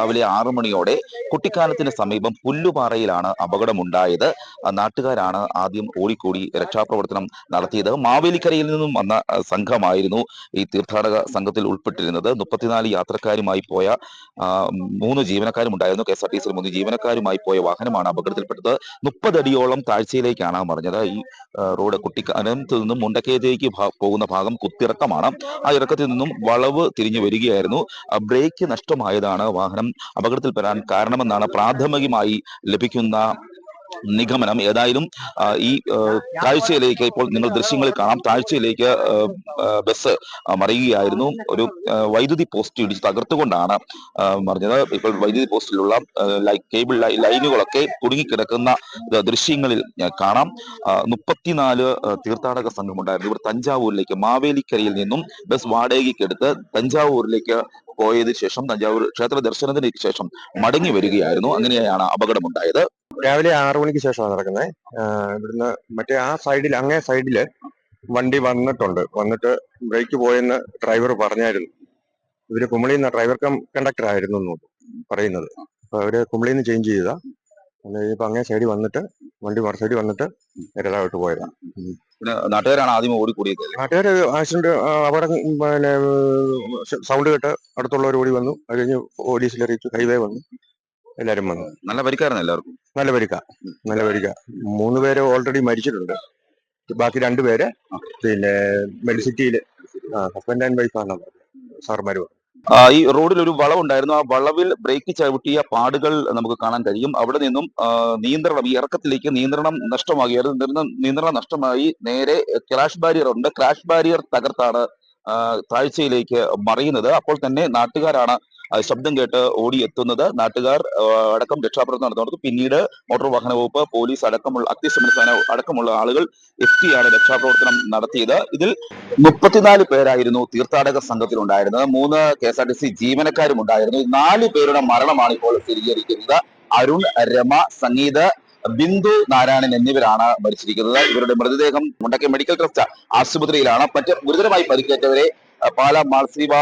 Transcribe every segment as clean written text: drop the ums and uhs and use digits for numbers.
രാവിലെ 6 മണിയോടെ കുട്ടിക്കാനത്തിന് സമീപം പുല്ലുപാറയിലാണ് അപകടമുണ്ടായത്. നാട്ടുകാരാണ് ആദ്യം ഓടിക്കൂടി രക്ഷാപ്രവർത്തനം നടത്തിയത്. മാവേലിക്കരയിൽ നിന്നും വന്ന സംഘമായിരുന്നു ഈ തീർത്ഥാടക സംഘത്തിൽ ഉൾപ്പെട്ടിരുന്നത്. 34 യാത്രക്കാരുമായി പോയ 3 ജീവനക്കാരും ഉണ്ടായിരുന്നു. KSRTC 3 ജീവനക്കാരുമായി പോയ വാഹനമാണ് അപകടത്തിൽപ്പെട്ടത്. 30 അടിയോളം താഴ്ചയിലേക്കാണ് മറിഞ്ഞത്. ഈ റോഡ് കുട്ടിക്കാനത്ത് നിന്നും മുണ്ടക്കയത്തേക്ക് പോകുന്ന ഭാഗം കുത്തിറക്കമാണ്. ആ ഇറക്കത്തിൽ നിന്നും വളവ് തിരിഞ്ഞു വരികയായിരുന്നു. ബ്രേക്ക് നഷ്ടമായതാണ് വാഹനം അപകടത്തിൽപ്പെടാൻ കാരണമെന്നാണ് പ്രാഥമികമായി ലഭിക്കുന്ന നിഗമനം. ഏതായാലും ഈ താഴ്ചയിലേക്ക് ഇപ്പോൾ നിങ്ങൾ ദൃശ്യങ്ങളിൽ കാണാം, താഴ്ചയിലേക്ക് ബസ് മറിയുകയായിരുന്നു. ഒരു വൈദ്യുതി പോസ്റ്റ് ഇടിച്ച് തകർത്തുകൊണ്ടാണ് മറിഞ്ഞത്. ഇപ്പോൾ വൈദ്യുതി പോസ്റ്റിലുള്ള കേബിൾ ലൈനുകളൊക്കെ കുടുങ്ങിക്കിടക്കുന്ന ദൃശ്യങ്ങളിൽ കാണാം. 34 തീർത്ഥാടക സംഘമുണ്ടായിരുന്നു. ഇവർ തഞ്ചാവൂരിലേക്ക് മാവേലിക്കരയിൽ നിന്നും ബസ് വാടകയ്ക്കെടുത്ത് തഞ്ചാവൂരിലേക്ക് പോയതിനു ശേഷം തഞ്ചാവൂർ ക്ഷേത്ര ദർശനത്തിന് ശേഷം മടങ്ങി വരികയായിരുന്നു. അങ്ങനെയാണ് അപകടമുണ്ടായത്. രാവിലെ 6 മണിക്ക് ശേഷമാണ് നടക്കുന്നത്. ഇവിടുന്ന് മറ്റേ ആ സൈഡിൽ അങ്ങേ സൈഡില് വണ്ടി വന്നിട്ട് ബ്രേക്ക് പോയെന്ന് ഡ്രൈവർ പറഞ്ഞായിരുന്നു. ഇവര് കുമളിയിൽ നിന്ന് ഡ്രൈവർ കണ്ടക്ടർ ആയിരുന്നു എന്ന് പറയുന്നത്. അപ്പൊ അവര് കുമളിയിൽ നിന്ന് ചേഞ്ച് ചെയ്താ ഇപ്പൊ അങ്ങേ സൈഡിൽ വന്നിട്ട് വണ്ടി മറു സൈഡിൽ വന്നിട്ട് നേരതായിട്ട് പോയതാണ്. നാട്ടുകാരാണ് ആദ്യം ഓടിക്കൂടിയത്. നാട്ടുകാർ ആക്സിഡന്റ് അപകടം പിന്നെ സൗണ്ട് കേട്ട് അടുത്തുള്ളവർ ഓടി വന്നു. അത് കഴിഞ്ഞ് പോലീസിൽ അറിയിച്ചു. ഹൈവേ വന്നു, എല്ലാരും വന്നു. നല്ല പരിക്കായിരുന്നു എല്ലാവർക്കും. നല്ല പരിക്ക. 3 പേര് ഓൾറെഡി മരിച്ചിട്ടുണ്ട്. ബാക്കി 2 പേര് പിന്നെ മെഡിസിറ്റിയില് ഹസ്ബൻഡ് ആൻഡ് വൈഫാണ് സാർമാര്. ഈ റോഡിൽ ഒരു വളവുണ്ടായിരുന്നു. ആ വളവിൽ ബ്രേക്ക് ചവിട്ടിയ പാടുകൾ നമുക്ക് കാണാൻ കഴിയും. അവിടെ നിന്നും നിയന്ത്രണം, ഈ ഇറക്കത്തിലേക്ക് നിയന്ത്രണം നഷ്ടമാകുകയായിരുന്നു. നിയന്ത്രണം നഷ്ടമായി നേരെ ക്രാഷ് ബാരിയർ ഉണ്ട്. ക്രാഷ് ബാരിയർ തകർത്താണ് താഴ്ചയിലേക്ക് മറിയുന്നത്. അപ്പോൾ തന്നെ നാട്ടുകാരാണ് ശബ്ദം കേട്ട് ഓടിയെത്തുന്നത്. നാട്ടുകാർ അടക്കം രക്ഷാപ്രവർത്തനം നടത്തുന്നത്. പിന്നീട് മോട്ടോർ വാഹന വകുപ്പ്, പോലീസ് അടക്കമുള്ള അഗ്നിശമന സേന അടക്കമുള്ള ആളുകൾ എത്തിയാണ് രക്ഷാപ്രവർത്തനം നടത്തിയത്. ഇതിൽ 34 പേരായിരുന്നു തീർത്ഥാടക സംഘത്തിലുണ്ടായിരുന്നത്. 3 KSRTC ജീവനക്കാരും ഉണ്ടായിരുന്നു. 4 പേരുടെ മരണമാണ് ഇപ്പോൾ സ്ഥിരീകരിക്കുന്നത്. അരുൺ, രമ, സംഗീത്, ബിന്ദു നാരായണൻ എന്നിവരാണ് മരിച്ചിരിക്കുന്നത്. ഇവരുടെ മൃതദേഹം മുണ്ടക്കയം മെഡിക്കൽ ട്രസ്റ്റ് ആശുപത്രിയിലാണ്. മറ്റ് ഗുരുതരമായി പരിക്കേറ്റവരെ പാലാ മാർസിവ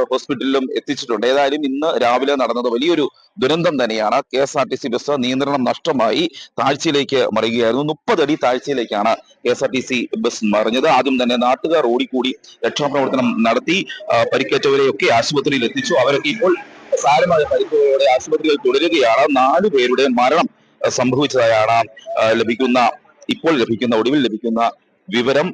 ഹോസ്പിറ്റലിലും എത്തിച്ചിട്ടുണ്ട്. ഏതായാലും ഇന്ന് രാവിലെ നടന്നത് വലിയൊരു ദുരന്തം തന്നെയാണ്. KSRTC ബസ് നിയന്ത്രണം നഷ്ടമായി താഴ്ചയിലേക്ക് മറിയുകയായിരുന്നു. 30 അടി താഴ്ചയിലേക്കാണ് KSRTC ബസ് മറിഞ്ഞത്. ആദ്യം തന്നെ നാട്ടുകാർ ഓടിക്കൂടി രക്ഷാപ്രവർത്തനം നടത്തി. പരിക്കേറ്റവരെയൊക്കെ ആശുപത്രിയിൽ എത്തിച്ചു. അവരൊക്കെ ഇപ്പോൾ സാരമായ പരിക്കുകളോടെ ആശുപത്രിയിൽ തുടരുകയാണ്. 4 പേരുടെ മരണം സംഭവിച്ചതായാണ് ഒടുവിൽ ലഭിക്കുന്ന വിവരം.